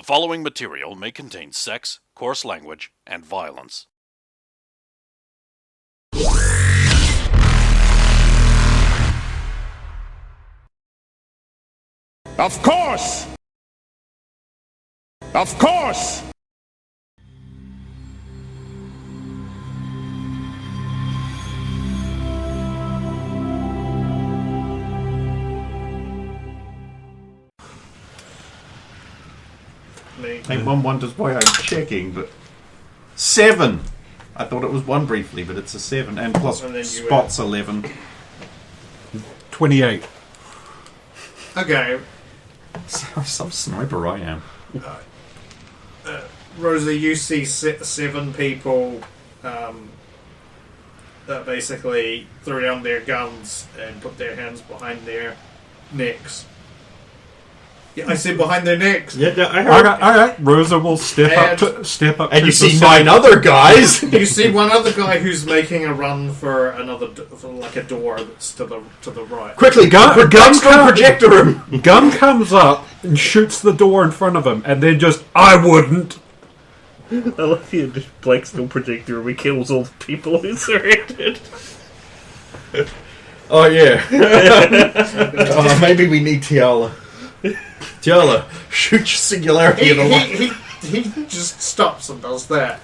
following material may contain sex, coarse language, and violence. Of course! Of course! I think one wonders why I'm checking, but 7! I thought it was 1 briefly, but it's a 7, and plus spots 11. 28. Okay. Some sniper I am. Rosie, you see 7 people that basically threw down their guns and put their hands behind their necks. Yeah, I said behind their necks. Yeah, I heard. Alright. Rosa will step up. And you see side. 9 other guys. You see one other guy who's making a run for like a door that's to the right. Quickly, gun projector him. Gun comes up and shoots the door in front of him, and then just, I wouldn't. I love you. Just Blackstone projector. We kills all the people who surrounded. Oh yeah. Maybe we need Tiala. Tiala, shoot your singularity in the light. He just stops and does that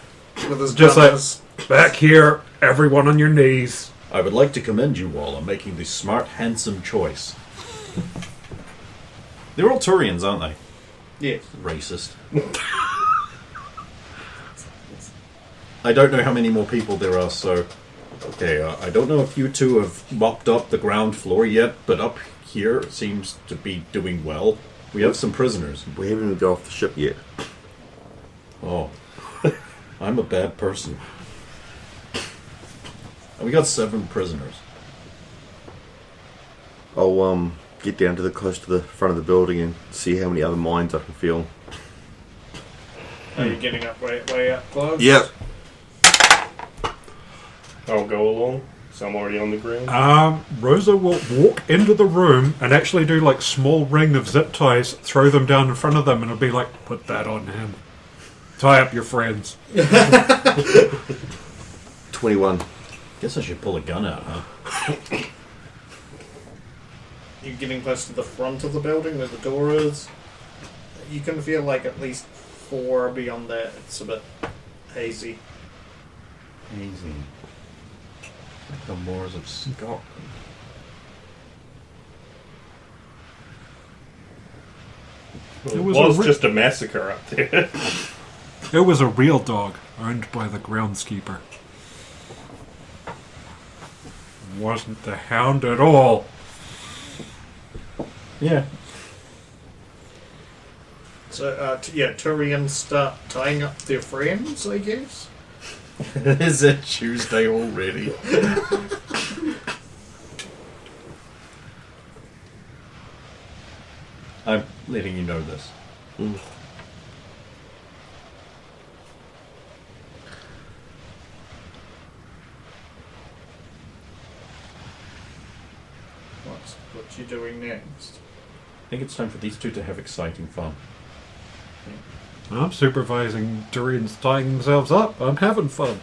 with his Just brothers. Back here, everyone on your knees. I would like to commend you all on making the smart, handsome choice. They're all Turians, aren't they? Yes. Racist. I don't know how many more people there are, so... Okay, I don't know if you two have mopped up the ground floor yet, but up here it seems to be doing well. We have some prisoners. We haven't even got off the ship yet. Oh. I'm a bad person. We got 7 prisoners. I'll get down to the close to the front of the building and see how many other mines I can feel. Are you getting up way up close? Yep. I'll go along. So I'm already on the ground. Rosa will walk into the room and actually do like small ring of zip ties, throw them down in front of them, and it'll be like, put that on him. Tie up your friends. 21. Guess I should pull a gun out, huh? You're getting close to the front of the building where the door is. You can feel like at least 4 beyond that. It's a bit hazy. Easy. Like the moors of Scotland. Well, it was was just a massacre up there. It was a real dog owned by the groundskeeper. Wasn't the hound at all. Yeah. So, Turians start tying up their friends, I guess? Is it Tuesday already? I'm letting you know this. What you doing next? I think it's time for these two to have exciting fun. I'm supervising Durians tying themselves up. I'm having fun.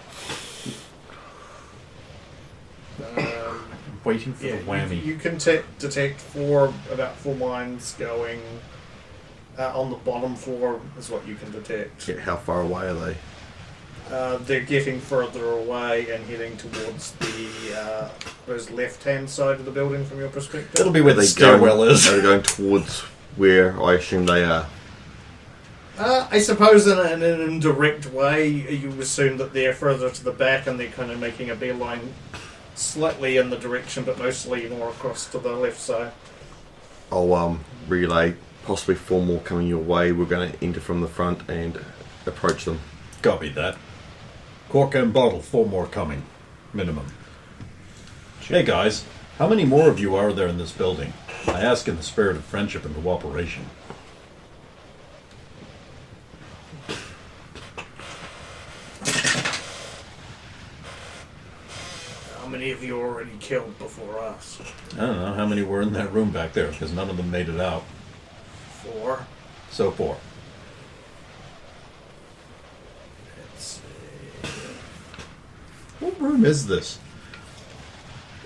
Waiting for the whammy. You can detect about 4 mines going on the bottom floor is what you can detect. Yeah, how far away are they? They're getting further away and heading towards the left-hand side of the building from your perspective. That'll be where the stairwell is. They're going towards where I assume they are. I suppose in an indirect way, you assume that they're further to the back and they're kind of making a beeline slightly in the direction, but mostly more across to the left side. I'll relay possibly 4 more coming your way. We're going to enter from the front and approach them. Copy that. Cork and bottle, 4 more coming. Minimum. Hey guys, how many more of you are there in this building? I ask in the spirit of friendship and cooperation. How many of you already killed before us? I don't know how many were in that room back there, because none of them made it out. 4. So 4. room is this?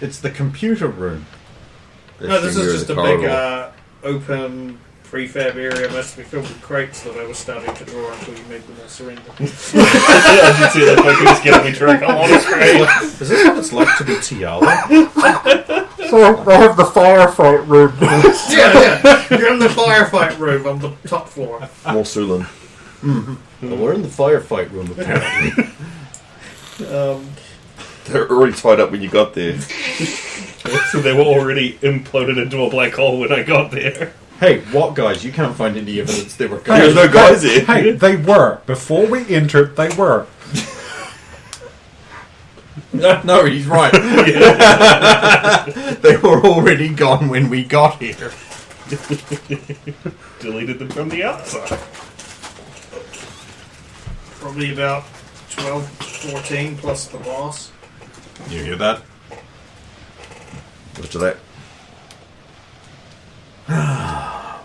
It's the computer room. No, this is just a big corridor. open prefab area must be filled with crates that I was starting to draw until you made them all surrender. I did see that fucking was getting me drunk on the screen. Is this what it's like to be Tiala? So they have the firefight room. yeah. You're in the firefight room on the top floor. More Sulan. Well, we're in the firefight room, apparently. They're already tied up when you got there. So they were already imploded into a black hole when I got there. Hey, what guys? You can't find any evidence they were There's guys. no guys here. Hey, they were. Before we entered, they were. No, he's right. They were already gone when we got here. Deleted them from the outside. Probably about 12, 14 plus the boss. You hear that? What's that?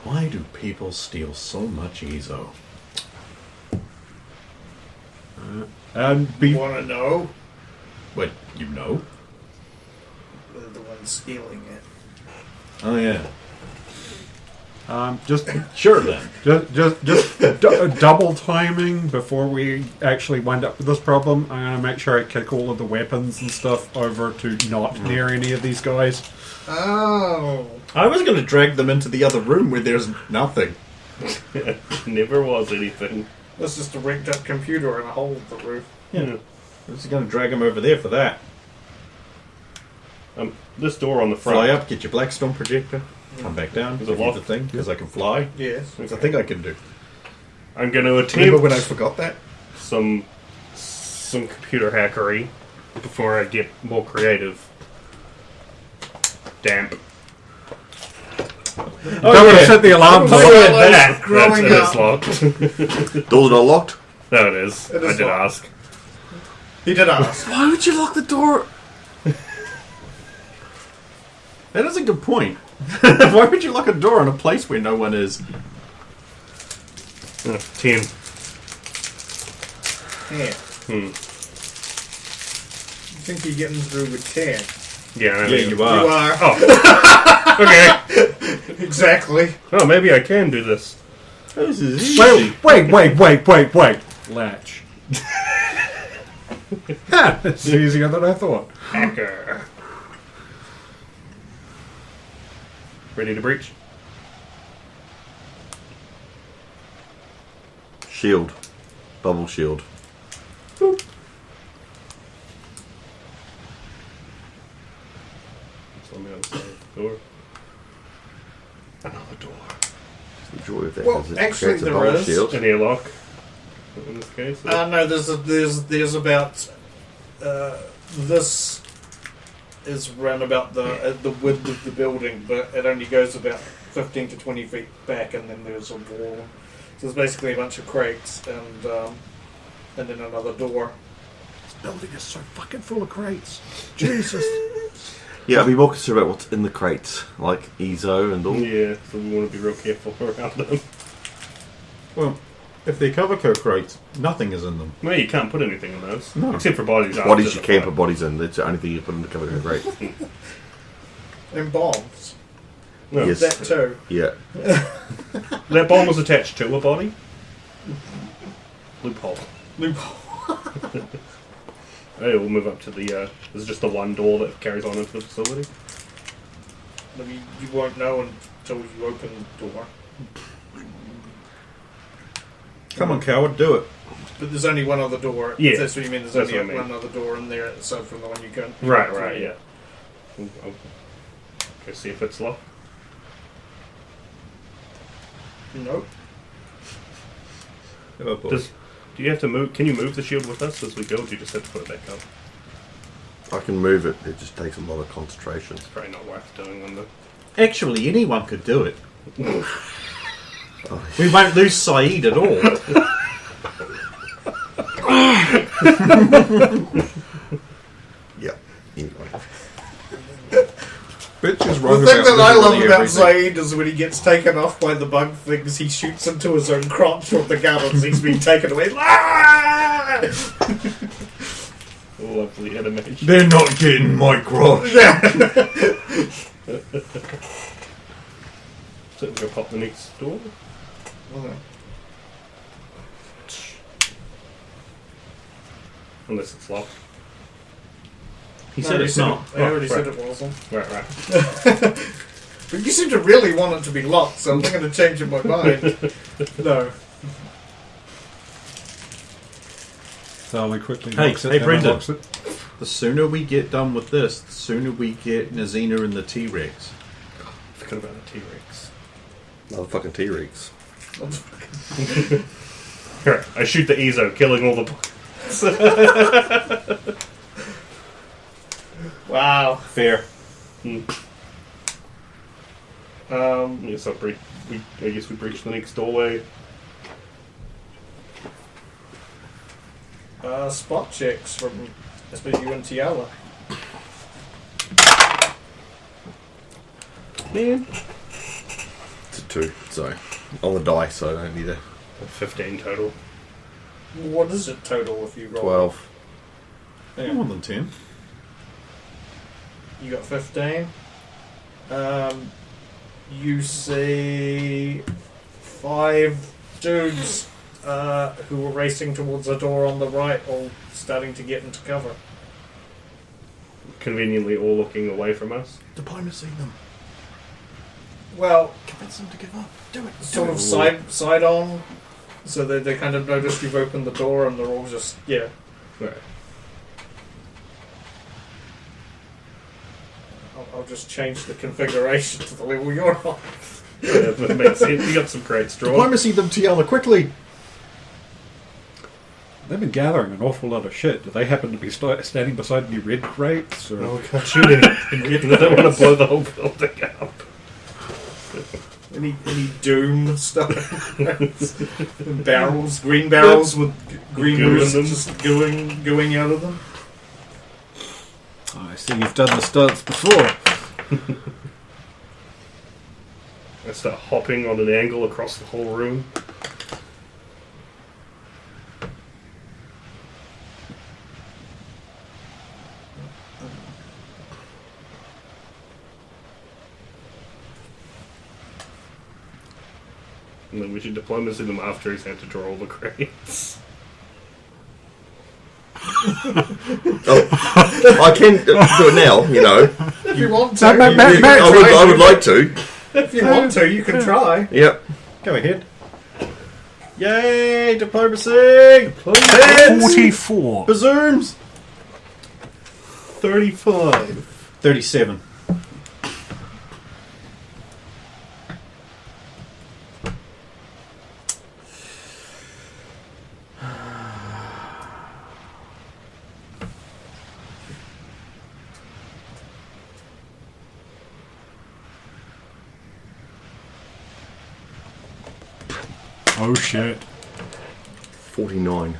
Why do people steal so much Ezo? And You want to know? Wait, you know? They're the ones stealing it. Oh yeah. just Sure then. double timing before we actually wind up with this problem. I'm gonna make sure I kick all of the weapons and stuff over to not near any of these guys. Oh. I was going to drag them into the other room where there's nothing. Never was anything. That's just a rigged up computer in a hole in the roof. Yeah. I was going to drag them over there for that. This door on the front. Fly up, get your Blackstone projector, come back down, Is give it you locked? the thing, because I can fly. Yes. It's a thing I can do. I'm going to Remember attempt when I forgot that? some computer hackery before I get more creative. Damp. Don't want to set the alarms off. That's growing it is up. locked. Door's not locked? No, it is. It is I did locked. ask. He did ask. Why would you lock the door? That is a good point. Why would you lock a door in a place where no one is? 10. Yeah. You think you're getting through with 10? Yeah, I Yeah, mean, you are. You are. Oh. Okay. Exactly. Oh, maybe I can do this. This is easy. Wait. Latch. It's easier than I thought. Hacker. Ready to breach? Shield. Bubble shield. It's on the other side of the door. Another door. The joy of that Well, is it actually creates a there bubble is. shield. Any lock in this case? No, there's about this is round about the width of the building, but it only goes about 15 to 20 feet back, and then there's a wall. So there's basically a bunch of crates and then another door. This building is so fucking full of crates. Jesus. Yeah, I'd be more concerned about what's in the crates, like Ezo and all. Yeah, so we want to be real careful around them. Well, if they cover code crates, nothing is in them. No, you can't put anything in those. No. Except for bodies. Bodies after you the can fight. put bodies in. That's the only thing you put in the cover of the crate. And bombs. No. Yes. That too. Yeah. That bomb was attached to a body. Loophole. Loophole. Hey, we'll move up to the, this is just the one door that carries on into the facility. I mean, you won't know until you open the door. Come on, coward, do it. But there's only one other door. Yeah, If that's what you mean. There's that's only what I mean. one other door in there, aside from the one you can. Right, yeah. I'll go see if it's locked. Nope. Oh, boy. Do you have to move? Can you move the shield with us as we go? Or do you just have to put it back up? I can move it. It just takes a lot of concentration. It's probably not worth doing on the. Actually, anyone could do it. We won't lose Saeed at all. Yeah. Anyway. Bitch is The wrong thing about that I love literally about everything. Zaid is when he gets taken off by the bug things, he shoots into his own crotch with the gun as he's being taken away. Ah! Oh, lovely animation. They're not getting my crush. So we're gonna pop the next door. Okay. Unless it's locked. He No, said it's not. I already Oh, said right. it wasn't. Right. But you seem to really want it to be locked, so I'm not going to change my mind. No. So I quickly Hey, locks it hey, and Brendan. unlocks it. The sooner we get done with this, the sooner we get Nazina and the T-Rex. Forgot about the T-Rex. Motherfucking T-Rex. Alright, I shoot the Ezo, killing all the... Wow. Fair. Yes, I guess we breached the next doorway. Spot checks from especially you and Tiala. Man. It's a 2, so on the die, so I don't need a 15 total. What is it total if you roll? 12. Yeah. More than 10. You got 15. You see 5 dudes who were racing towards a door on the right, all starting to get into cover. Conveniently all looking away from us. Diplomacy them. Well, Convince them to give up. Do it. sort of side on, so they kind of notice you've opened the door and they're all just, yeah. Right. I'll just change the configuration to the level you're on. Yeah, that makes sense. You got some great straw. Diplomacy them, Tiala, quickly. They've been gathering an awful lot of shit. Do they happen to be standing beside any red crates? Or? Oh, can't shoot anything. I don't want to blow the whole building up. Any doom stuff? Barrels, green barrels with green Goo in ooze them. just going out of them. I see you've done the stunts before. I start hopping on an angle across the whole room. And then we should diplomacy them after he's had to draw all the crates. I can do it now, you know. If you want to, I would like to. if you want to, you can try. Yep. Go ahead. Yay, diplomacy! 44. Bazooms! 35. 37. Oh shit. 49.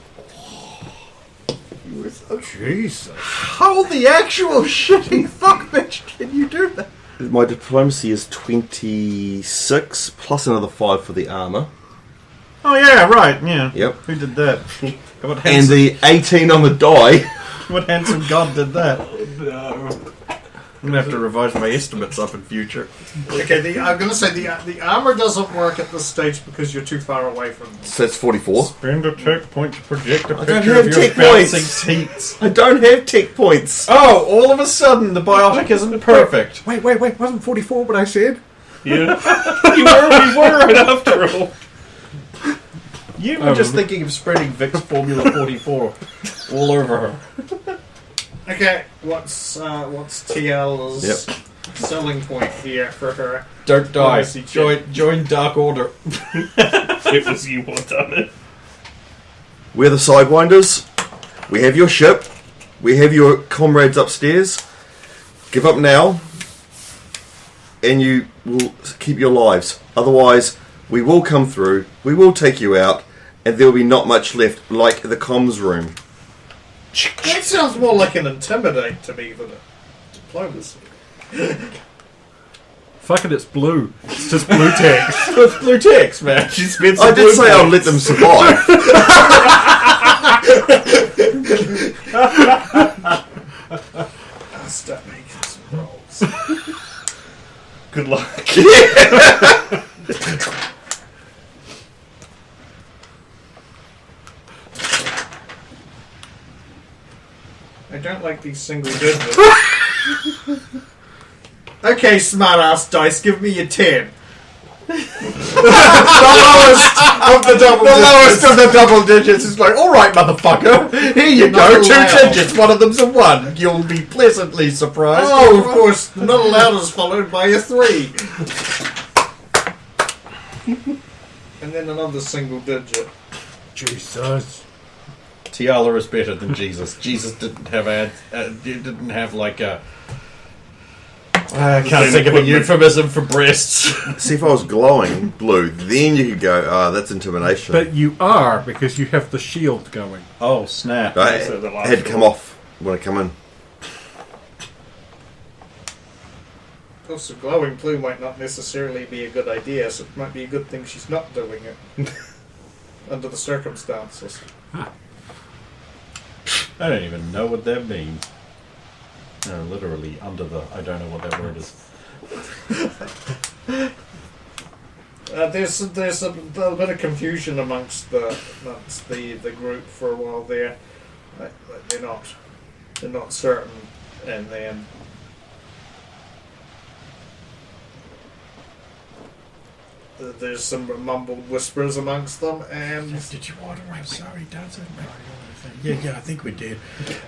Jesus. How the actual shitting fuck bitch can you do that? My diplomacy is 26, plus another 5 for the armour. Oh yeah, right, yeah. Yep. Who did that? What And handsome, the 18 on the die. what handsome god did that? I'm gonna have to revise my estimates up in future. Okay, I'm going to say the armor doesn't work at this stage because you're too far away from them. So that's 44. Spend a tech point to project a I don't picture have of your tech bouncing points. teats. I don't have tech points. Oh, all of a sudden the biotic isn't perfect. Wait, wasn't 44 what I said? Yeah. We were right after all. You were just thinking of spreading Vic's Formula 44 all over her. Okay, what's TL's Yep. selling point here for her? Don't die. Diplomacy check. Join Dark Order. It was you what done it. We're the Sidewinders. We have your ship. We have your comrades upstairs. Give up now, and you will keep your lives. Otherwise, we will come through, we will take you out, and there will be not much left, like the comms room. That sounds more like an intimidate to me than a diplomacy. Fuck it, it's blue. It's just blue text. With blue text, man. She spent I did say I'll let them survive. I don't like these single digits. Okay, smartass dice, give me your 10. The lowest of the double The digits. lowest of the double digits is like, alright, motherfucker, here you Not go, 2 allowed. digits, one of them's a 1. You'll be pleasantly surprised. Oh, of course, not allowed is followed by a 3. And then another single digit. Jesus. Tiala is better than Jesus. Jesus didn't have like a. I can't think of a euphemism for breasts. See, if I was glowing blue, then you could go, that's intimidation. But you are, because you have the shield going. Oh snap! I So the last had to come one. off when I come in. Also, glowing blue might not necessarily be a good idea, so it might be a good thing she's not doing it. Under the circumstances. I don't even know what that means. No, literally under the. I don't know what that word is. There's a bit of confusion amongst the group for a while there. They're not certain, and then there's some mumbled whispers amongst them, and Did you order? I'm sorry, Dancer. Yeah, I think we did.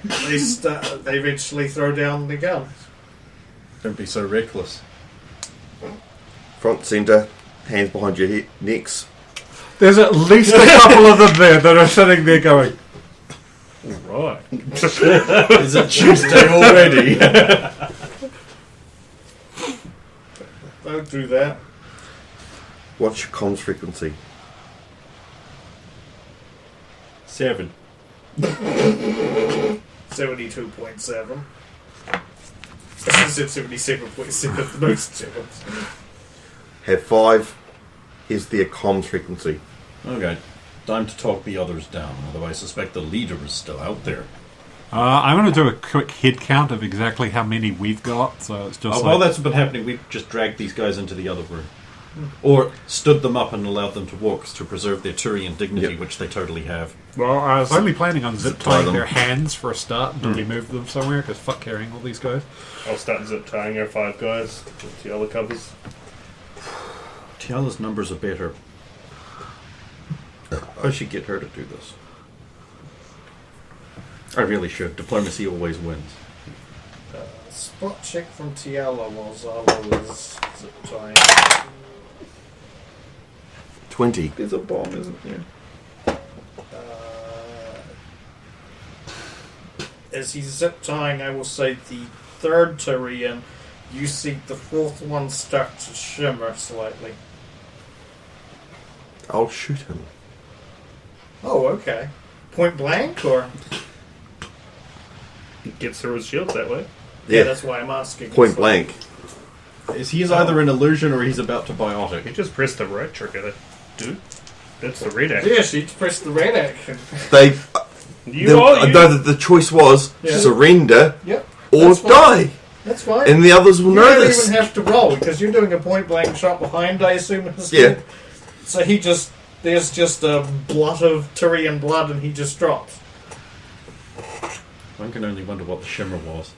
they eventually throw down the guns. Don't be so reckless. Front, centre, hands behind your necks. There's at least a couple of them there that are sitting there going, Right. Is it Tuesday already? Don't do that. What's your comms frequency? 7. 72.7. I said 77.7, most sevens. Have 5 is their comms frequency. Okay, time to talk the others down. Although I suspect the leader is still out there. I'm going to do a quick head count of exactly how many we've got. So it's just While that's been happening, we've just dragged these guys into the other room. Or stood them up and allowed them to walk to preserve their Turian dignity, Yep. which they totally have. Well, I was only planning on zip tie tying them. their hands for a start until we moved them somewhere, because fuck carrying all these guys. I'll start zip tying our 5 guys with the other covers. Tiala's numbers are better. I should get her to do this. I really should. Diplomacy always wins. Spot check from Tiala while Zala was zip tying. 20. There's a bomb, isn't there? As he's zip tying, I will say the third Tyrian, you see the fourth one start to shimmer slightly. I'll shoot him. Oh, okay. Point blank, or? Gets through his shields that way. Yeah, That's why I'm asking. point blank. He's either an illusion or he's about to biotic. You just press the right trigger, dude. That's the red action. Yeah, she pressed the red action. They, You the, are you. no, the choice was Yeah. surrender Yep, or That's fine. die, that's fine. and the others will You know don't this. even have to roll, because you're doing a point blank shot behind, I assume. Yeah. So there's just a blot of Tyrian blood, and he just drops. One can only wonder what the shimmer was.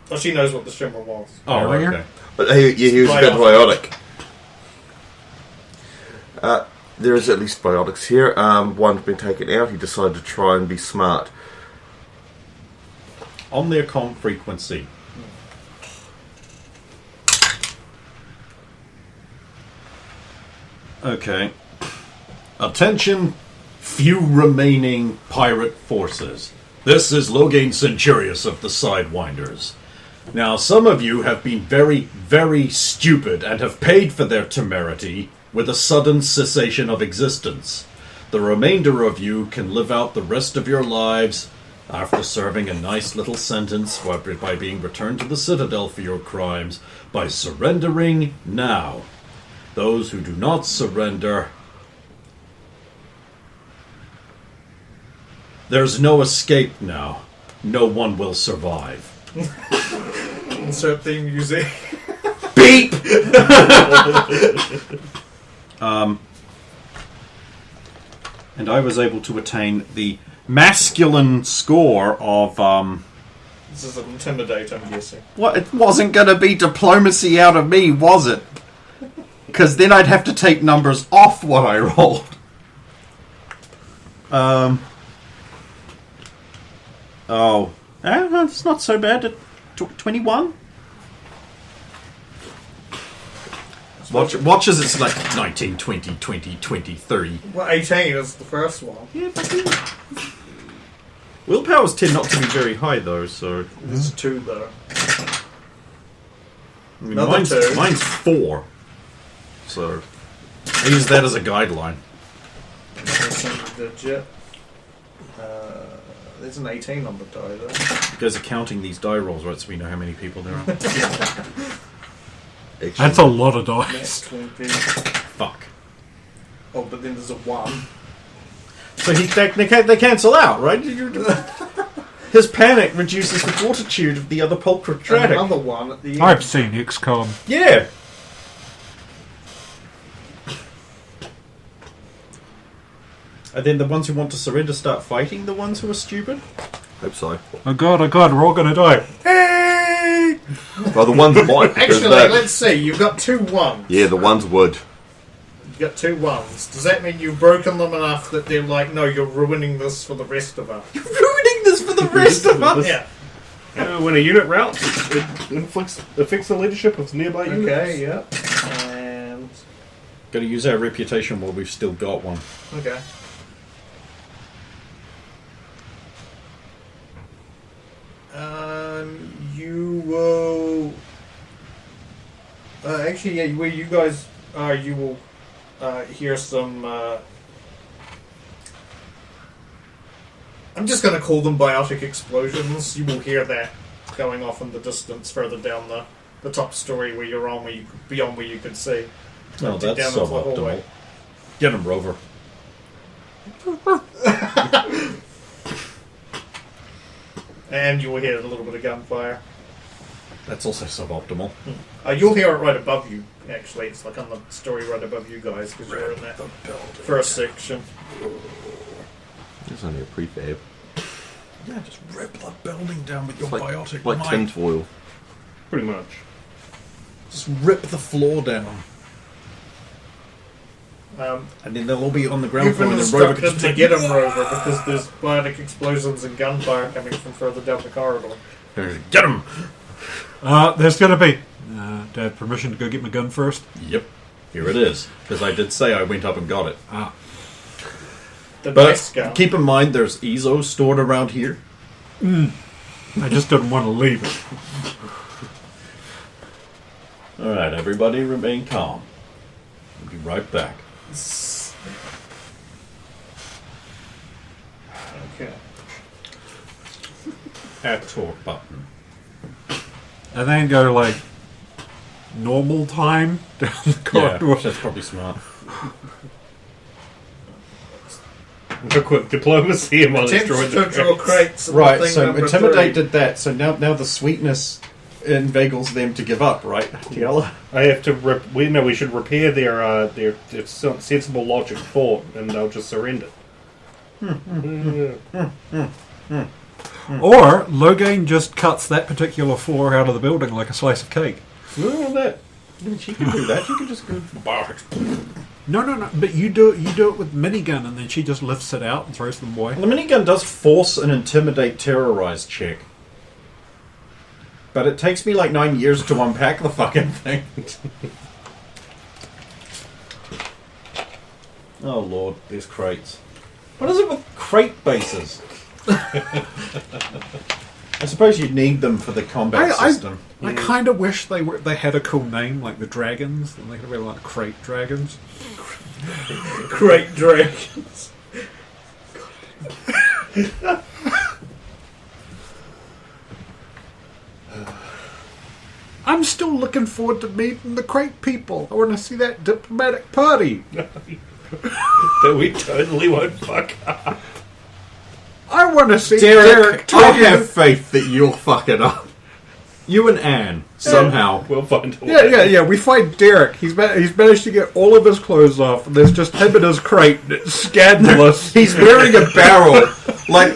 Well, she knows what the shimmer was. Oh, Earlier? okay. But he was a bit biotic. There is at least biotics here. One's been taken out. He decided to try and be smart. On their comm frequency. Okay. Attention, few remaining pirate forces. This is Loghain Centurius of the Sidewinders. Now, some of you have been very, very stupid and have paid for their temerity with a sudden cessation of existence. The remainder of you can live out the rest of your lives after serving a nice little sentence by being returned to the Citadel for your crimes by surrendering now. Those who do not surrender, there's no escape now. No one will survive. Insert theme music. Beep! And I was able to attain the masculine score of This is an intimidate, I'm guessing. Well, it wasn't going to be diplomacy out of me, was it? Because then I'd have to take numbers off what I rolled. It's not so bad. 21? Watch as it's like 19, 20, 20, 20, 30. Well, 18 is the first one. Yeah, willpowers tend not to be very high, though, so... This is 2, though. I mean, Another mine's 2. 4. So, I use that as a guideline. Digit. There's an 18 on the die, though. You guys are counting these die rolls, right, so we know how many people there are. That's a lot of That's dice. 20. Fuck. Oh, but then there's a 1. So they cancel out, right? His panic reduces the fortitude of the other And pulchritratic. another 1 at the end. I've seen XCOM. Yeah. And then the ones who want to surrender start fighting the ones who are stupid? Hope so. Oh god, we're all gonna die. Hey! Well, the ones might. because Actually, that- let's see. You've got 2 1s. Yeah, the ones would. You've got 2 1s. Does that mean you've broken them enough that they're like, no, you're ruining this for the rest of us? Ruining this for the rest of us! Yeah. When a unit routes, it affects the leadership of nearby units. Okay, yeah. And... Gotta use our reputation while we've still got one. Okay. You will... actually, yeah, where you guys are, you will hear some... I'm just going to call them biotic explosions. You will hear that going off in the distance further down the top story where you're on, beyond where you could see. Well, Down that's into the hallway. suboptimal. Get him, Rover. And you will hear a little bit of gunfire. That's also suboptimal. You'll hear it right above you, actually. It's like on the story right above you guys, because you're in that first section. It's only a prefab. Yeah, just rip the building down with your It's biotic like might. tinfoil. Pretty much. Just rip the floor down. And then they'll all be on the ground You've floor been and then Rover can instructed just to take get him, Rover, because there's biotic explosions and gunfire coming from further down the corridor. Get him! There's gonna be... Dad, permission to go get my gun first? Yep. Here it is. Because I did say I went up and got it. The But nice gun. keep in mind there's EZO stored around here. I just didn't want to leave it. Alright, everybody remain calm. We'll be right back. Okay. Add talk button. And then go like normal time down the corridor. Yeah, that's probably smart. No quick diplomacy and while Attempts destroying to the draw crates. crates. Right, thing so number Intimidate 3. did that, so now the sweetness inveigles them to give up, right, Tiela? I have to. We should repair their sensible logic thought, and they'll just surrender. Or Logain just cuts that particular floor out of the building like a slice of cake. Well, that. She can do that. She can just go. No. But you do it with minigun, and then she just lifts it out and throws them away. The minigun does force an intimidate terrorize check. But it takes me like 9 years to unpack the fucking thing. Oh lord, there's crates. What is it with crate bases? I suppose you'd need them for the combat system. I kind of wish they had a cool name like the dragons, and they could be like crate dragons. Great dragons. I'm still looking forward to meeting the crate people. I want to see that diplomatic party. That we totally won't fuck up. I want to see Derek, I talking have faith that you'll fuck it up. You and Anne, somehow. We'll find a way. Yeah. We find Derek. He's managed to get all of his clothes off. And there's just him in his crate. It's scandalous. He's wearing a barrel, like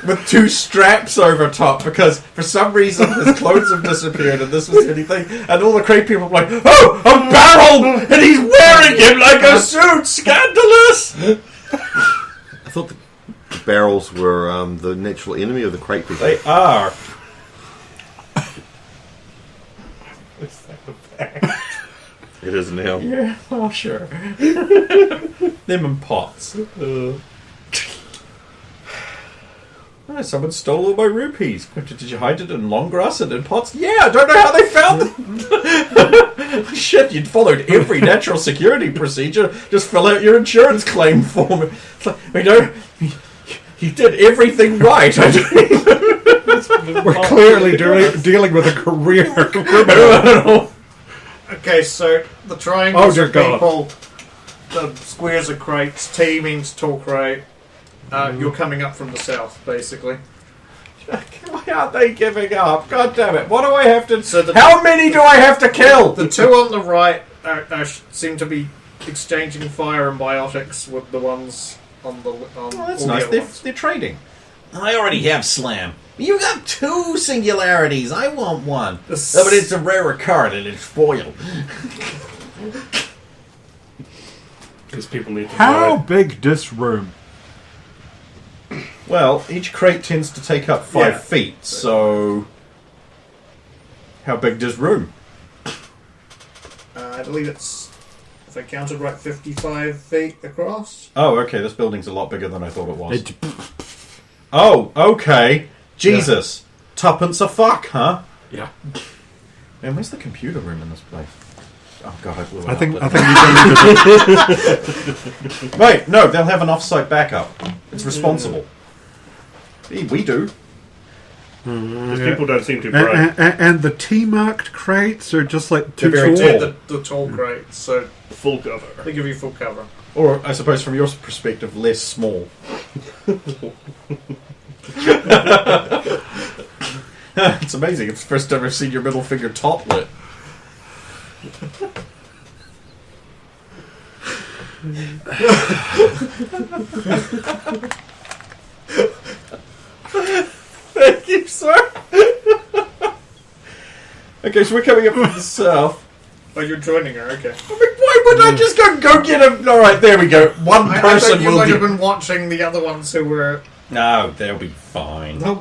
with two straps over top, because for some reason his clothes have disappeared, and this was the only thing. And all the crate people are like, "Oh, a barrel!" And he's wearing it like a suit. Scandalous. I thought the barrels were the natural enemy of the crate people. They are. It is now. Yeah, oh sure. Them and pots. Oh, someone stole all my rupees. Did you hide it in long grass and in pots? Yeah, I don't know how they found them. Shit, you'd followed every natural security procedure. Just fill out your insurance claim form. It's like, we don't. He did everything right. We're clearly dealing with a career criminal. Okay, so the triangles dear of God. people, the squares are crates, T means tall crate. You're coming up from the south, basically. Why aren't they giving up? God damn it! What do I have to? So how many do I have to kill? The two on the right seem to be exchanging fire and biotics with the ones on the. Oh, that's all nice. the other ones. They're trading. I already have slam. You got two singularities. I want one. But it's a rarer card and it's foiled. Because people need to How know. big this room? Well, each crate tends to take up 5 feet, so how big does room? I believe it's, if I counted right, 55 feet across. Oh, okay. This building's a lot bigger than I thought it was. Oh, okay. Jesus. Tuppence a fuck, huh? Yeah. Man, where's the computer room in this place? Oh god, I blew it I up. think we don't need to. Wait, no, they'll have an off-site backup. It's responsible. We do. Because people don't seem too bright. And the T-marked crates are just like too They're very tall. tall. The tall crates, so Full cover. they give you full cover. Or, I suppose, from your perspective, less small. It's amazing. It's the first time I've seen your middle finger top lit. Thank you, sir. Okay, so we're coming up from the south. Oh, you're joining her, okay. Why would I just go get him? All right, there we go. One I person thought you will might have be. been watching the other ones who were. No, they'll be fine. They'll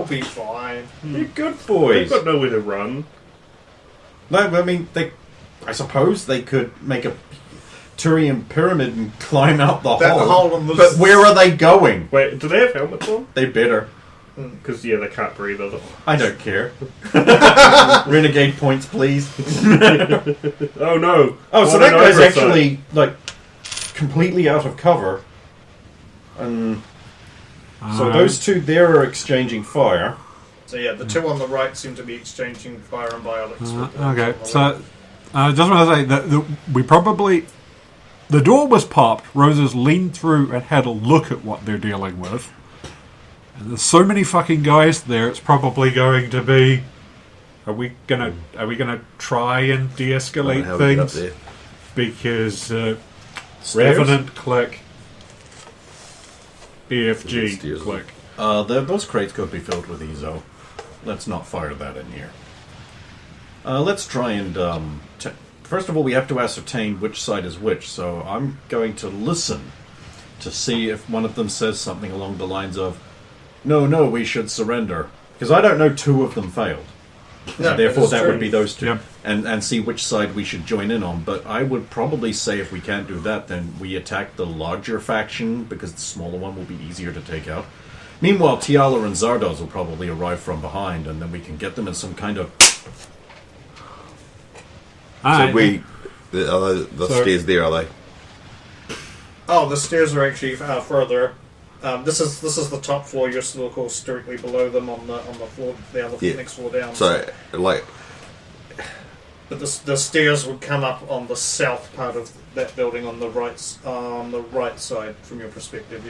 be fine. You're good They've boys. got nowhere to run. No, I mean, I suppose they could make a Turian pyramid and climb out the That hole. hole in the- But where are they going? Wait, do they have helmets on? They better. Because, yeah, they can't breathe otherwise. I don't care. Renegade points, please. Oh, no. Oh, so On that an guy's oversight. actually, like, completely out of cover. And so those two there are exchanging fire. So yeah, the two on the right seem to be exchanging fire and biotics. with the Okay, two on the so I just want to say that we probably... The door was popped, Roses leaned through and had a look at what they're dealing with. And there's so many fucking guys there, it's probably going to be... Are we gonna try and de-escalate How we get up things? there. Because Stairs? Revenant click, EFG Stairs. click. Those crates could be filled with Ezo. Let's not fire that in here. Let's try and... first of all, we have to ascertain which side is which, so I'm going to listen to see if one of them says something along the lines of, no, we should surrender. Because I don't know two of them failed. No, Therefore, that's that true. would be those two. Yep. And see which side we should join in on. But I would probably say if we can't do that, then we attack the larger faction, because the smaller one will be easier to take out. Meanwhile, Tiala and Zardoz will probably arrive from behind, and then we can get them in some kind of... So the stairs there, are they? Oh, the stairs are actually further. This is the top floor. You're still, of course, directly below them on the floor, the other Yeah. next floor down. So, like, But the stairs would come up on the south part of that building on the right side from your perspective.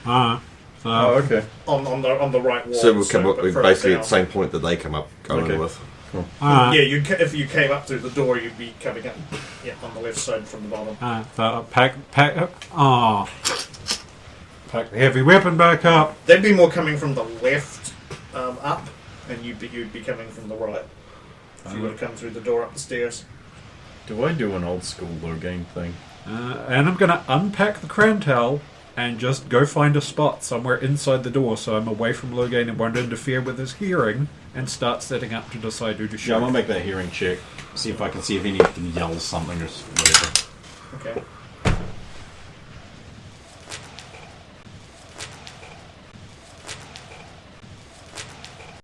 Yeah. So, Oh, okay. on the right wall. So we'll come up but with further basically down. at the same point that they come up going Okay. with. alright. Yeah, if you came up through the door, you'd be coming up on the left side from the bottom. So pack the heavy weapon back up. They'd be more coming from the left up, and you'd be coming from the right. If you would have come through the door up the stairs. Do I do an old school low game thing? And I'm going to unpack the crown towel and just go find a spot somewhere inside the door so I'm away from Logain and won't interfere with his hearing and start setting up to decide who to shoot. Yeah, I'm gonna make that hearing check. See if I can see if any of them yells something or whatever. Okay.